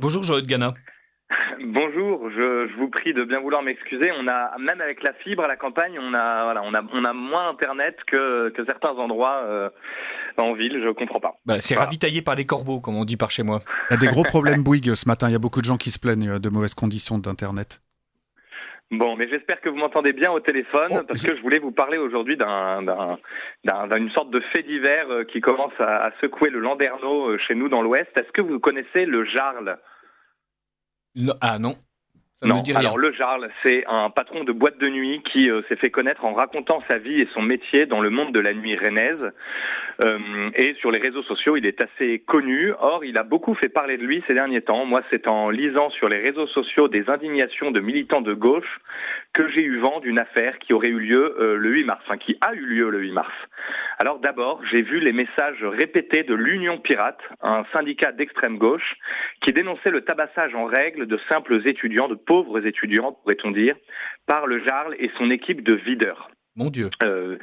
Bonjour Joël Gana. Bonjour, je vous prie de bien vouloir m'excuser. On a même avec la fibre à la campagne, on a moins internet que certains endroits en ville. Je comprends pas. Bah, c'est Voilà. ravitaillé par les corbeaux, comme on dit par chez moi. Il y a des gros problèmes Bouygues ce matin. Il y a beaucoup de gens qui se plaignent de mauvaises conditions d'Internet. Bon, mais j'espère que vous m'entendez bien au téléphone Oh, parce que je voulais vous parler aujourd'hui d'une sorte de fait divers qui commence à secouer le landerneau chez nous dans l'Ouest. Est-ce que vous connaissez le Jarl? ah non, ça me Non. dit Alors rien. le Jarl, c'est un patron de boîte de nuit qui s'est fait connaître en racontant sa vie et son métier dans le monde de la nuit rennaise. Et sur les réseaux sociaux, il est assez connu. Or, il a beaucoup fait parler de lui ces derniers temps. Moi, c'est en lisant sur les réseaux sociaux des indignations de militants de gauche que j'ai eu vent d'une affaire qui aurait eu lieu le 8 mars, enfin qui a eu lieu le 8 mars. Alors d'abord, j'ai vu les messages répétés de l'Union Pirate, un syndicat d'extrême gauche, qui dénonçait le tabassage en règle de simples étudiants, de pauvres étudiants, pourrait-on dire, par le Jarl et son équipe de videurs. Mon Dieu. Euh,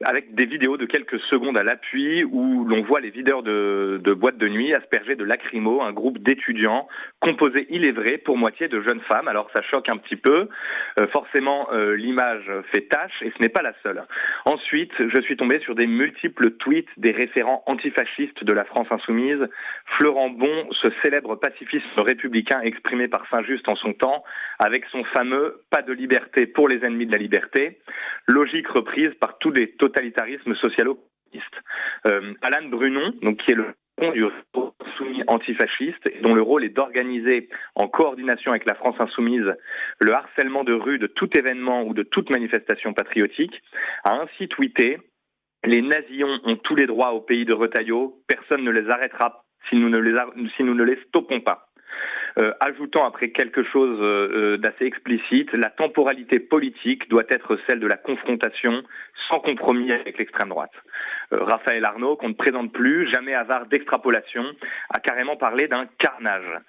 avec des vidéos de quelques secondes à l'appui où l'on voit les videurs de boîtes de nuit asperger de lacrymo un groupe d'étudiants composé, il est vrai, pour moitié de jeunes femmes. Alors ça choque un petit peu. Forcément, l'image fait tâche et ce n'est pas la seule. Ensuite, je suis tombé sur des multiples tweets des référents antifascistes de la France insoumise, fleurant bon ce célèbre pacifisme républicain exprimé par Saint-Just en son temps, avec son fameux « pas de liberté pour les ennemis de la liberté », logique reprise par tous les totalitarismes socialo-communistes. Alan Brunon, donc, qui est le patron du réseau insoumis antifasciste, et dont le rôle est d'organiser, en coordination avec la France insoumise, le harcèlement de rue de tout événement ou de toute manifestation patriotique, a ainsi tweeté: les nazillons ont tous les droits au pays de Retailleau, personne ne les arrêtera si nous ne les stoppons pas. Ajoutant après quelque chose d'assez explicite, la temporalité politique doit être celle de la confrontation sans compromis avec l'extrême droite. Raphaël Arnaud, qu'on ne présente plus, jamais avare d'extrapolation, a carrément parlé d'un carnage.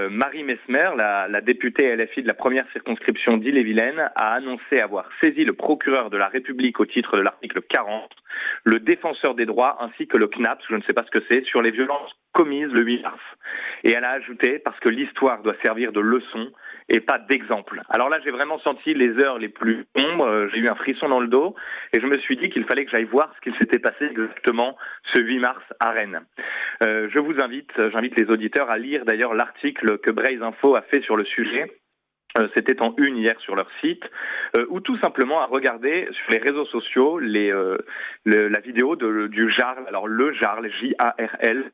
Marie Messmer, la députée LFI de la première circonscription d'Ille-et-Vilaine, a annoncé avoir saisi le procureur de la République au titre de l'article 40, le défenseur des droits ainsi que le CNAPS, je ne sais pas ce que c'est, sur les violences commises le 8 mars. Et elle a ajouté, parce que l'histoire doit servir de leçon et pas d'exemple. Alors là, j'ai vraiment senti les heures les plus sombres, j'ai eu un frisson dans le dos, et je me suis dit qu'il fallait que j'aille voir ce qu'il s'était passé exactement ce 8 mars à Rennes. J'invite les auditeurs à lire d'ailleurs l'article que Braise Info a fait sur le sujet. C'était en une hier sur leur site, ou tout simplement à regarder sur les réseaux sociaux la vidéo du Jarl, alors le Jarl, J-A-R-L,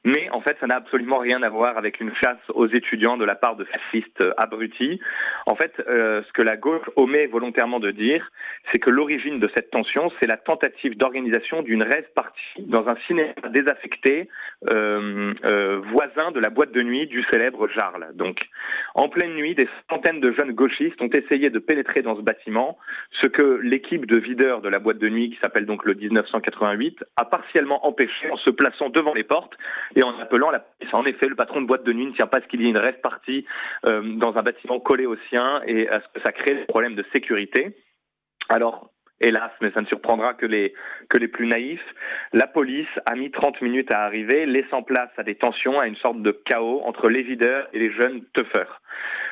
mais en fait ça n'a absolument rien à voir avec une chasse aux étudiants de la part de fascistes abrutis. En fait, ce que la gauche omet volontairement de dire, c'est que l'origine de cette tension, c'est la tentative d'organisation d'une rave party dans un cinéma désaffecté voisin de la boîte de nuit du célèbre Jarl. Donc, en pleine nuit, des centaines de jeunes gauchistes ont essayé de pénétrer dans ce bâtiment, ce que l'équipe de videurs de la boîte de nuit, qui s'appelle donc le 1988, a partiellement empêché en se plaçant devant les portes et en appelant la police. En effet, le patron de boîte de nuit ne tient pas à ce qu'il y ait une rave party dans un bâtiment collé au sien et à ce que ça crée des problèmes de sécurité. Alors, hélas, mais ça ne surprendra que les plus naïfs, la police a mis 30 minutes à arriver, laissant place à des tensions, à une sorte de chaos entre les videurs et les jeunes teufeurs.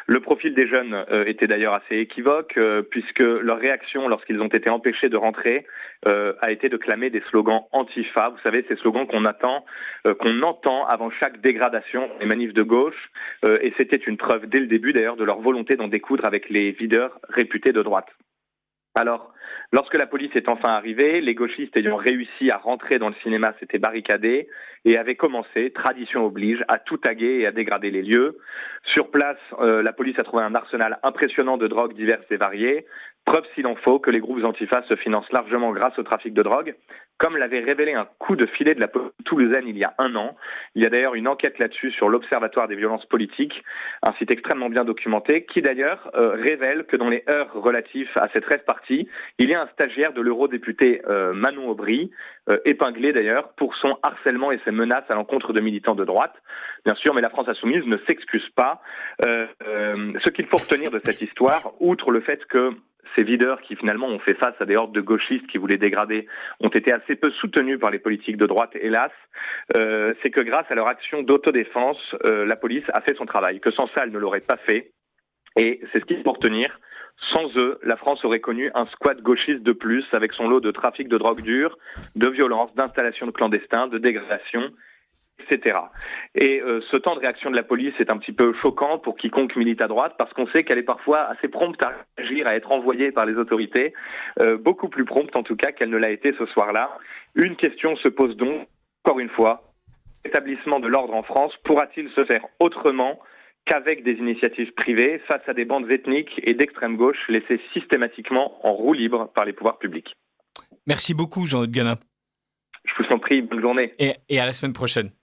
Le profil des jeunes était d'ailleurs assez équivoque, puisque leur réaction lorsqu'ils ont été empêchés de rentrer a été de clamer des slogans antifa. Vous savez, ces slogans qu'on entend avant chaque dégradation des manifs de gauche, et c'était une preuve dès le début d'ailleurs de leur volonté d'en découdre avec les videurs réputés de droite. Alors, lorsque la police est enfin arrivée, les gauchistes ayant réussi à rentrer dans le cinéma s'étaient barricadés et avaient commencé, tradition oblige, à tout taguer et à dégrader les lieux. Sur place, la police a trouvé un arsenal impressionnant de drogues diverses et variées. Preuve, s'il en faut, que les groupes antifas se financent largement grâce au trafic de drogue, comme l'avait révélé un coup de filet de la police toulousaine il y a un an. Il y a d'ailleurs une enquête là-dessus sur l'Observatoire des violences politiques, un site extrêmement bien documenté, qui d'ailleurs révèle que dans les heures relatifs à cette rave party, il y a un stagiaire de l'eurodéputé Manon Aubry, épinglé d'ailleurs pour son harcèlement et ses menaces à l'encontre de militants de droite. Bien sûr, mais la France insoumise ne s'excuse pas. Ce qu'il faut retenir de cette histoire, outre le fait que ces videurs qui finalement ont fait face à des hordes de gauchistes qui voulaient dégrader ont été assez peu soutenus par les politiques de droite, hélas, c'est que grâce à leur action d'autodéfense, la police a fait son travail, que sans ça, elle ne l'aurait pas fait. Et c'est ce qu'il faut retenir. Sans eux, la France aurait connu un squat gauchiste de plus, avec son lot de trafic de drogue dure, de violence, d'installation de clandestins, de dégradation, etc. Et ce temps de réaction de la police est un petit peu choquant pour quiconque milite à droite, parce qu'on sait qu'elle est parfois assez prompte à agir, à être envoyée par les autorités, beaucoup plus prompte en tout cas qu'elle ne l'a été ce soir-là. Une question se pose donc, encore une fois, l'établissement de l'ordre en France pourra-t-il se faire autrement qu'avec des initiatives privées face à des bandes ethniques et d'extrême gauche laissées systématiquement en roue libre par les pouvoirs publics? Merci beaucoup, Jean-Aude Gana. Je vous en prie, bonne journée. Et à la semaine prochaine.